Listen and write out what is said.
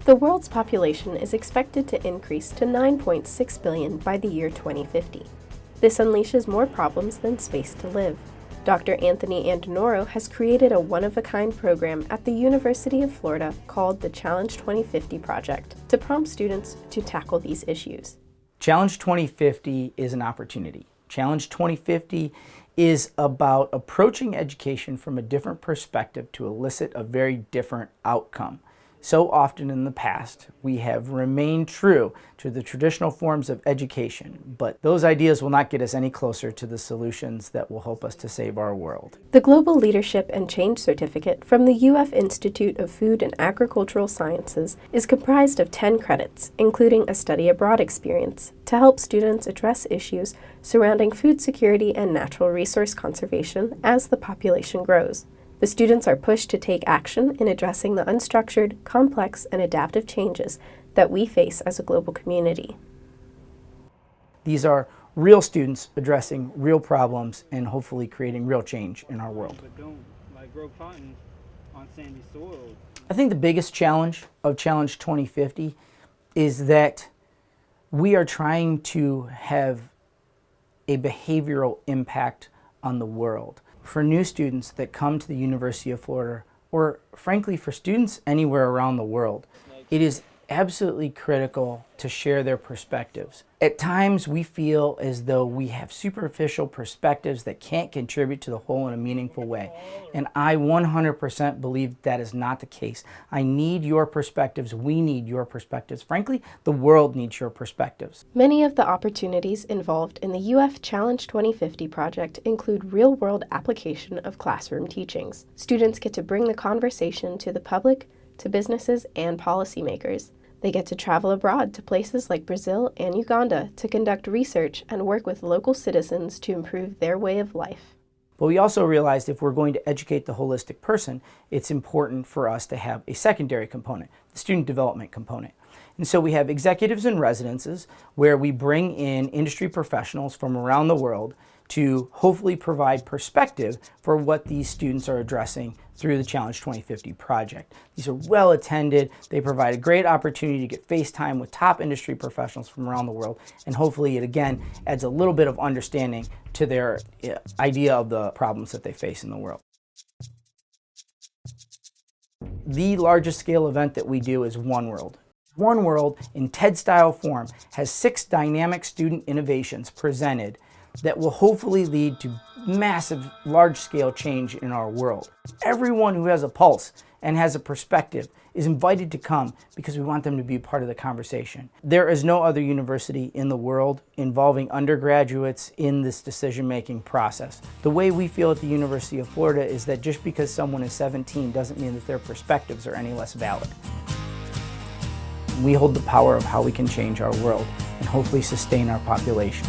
The world's population is expected to increase to 9.6 billion by the year 2050. This unleashes more problems than space to live. Dr. Anthony Andenoro has created a one-of-a-kind program at the University of Florida called the Challenge 2050 Project to prompt students to tackle these issues. Challenge 2050 is an opportunity. Challenge 2050 is about approaching education from a different perspective to elicit a very different outcome. So often in the past, we have remained true to the traditional forms of education, but those ideas will not get us any closer to the solutions that will help us to save our world. The Global Leadership and Change Certificate from the UF Institute of Food and Agricultural Sciences is comprised of 10 credits, including a study abroad experience, to help students address issues surrounding food security and natural resource conservation as the population grows. The students are pushed to take action in addressing the unstructured, complex, and adaptive changes that we face as a global community. These are real students addressing real problems and hopefully creating real change in our world. But don't grow cotton on sandy soil. I think the biggest challenge of Challenge 2050 is that we are trying to have a behavioral impact on the world. For new students that come to the University of Florida, or frankly for students anywhere around the world, it is absolutely critical to share their perspectives. At times we feel as though we have superficial perspectives that can't contribute to the whole in a meaningful way. And I 100% believe that is not the case. I need your perspectives. We need your perspectives. Frankly, the world needs your perspectives. Many of the opportunities involved in the UF Challenge 2050 project include real-world application of classroom teachings. Students get to bring the conversation to the public, to businesses, and policymakers. They get to travel abroad to places like Brazil and Uganda to conduct research and work with local citizens to improve their way of life. But we also realized if we're going to educate the holistic person, it's important for us to have a secondary component, the student development component. And so we have executives and residences where we bring in industry professionals from around the world to hopefully provide perspective for what these students are addressing through the Challenge 2050 project. These are well attended. They provide a great opportunity to get face time with top industry professionals from around the world, and hopefully it again adds a little bit of understanding to their idea of the problems that they face in the world. The largest scale event that we do is One World. One World, in TED-style form, has 6 dynamic student innovations presented that will hopefully lead to massive, large-scale change in our world. Everyone who has a pulse and has a perspective is invited to come because we want them to be part of the conversation. There is no other university in the world involving undergraduates in this decision-making process. The way we feel at the University of Florida is that just because someone is 17 doesn't mean that their perspectives are any less valid. We hold the power of how we can change our world and hopefully sustain our population.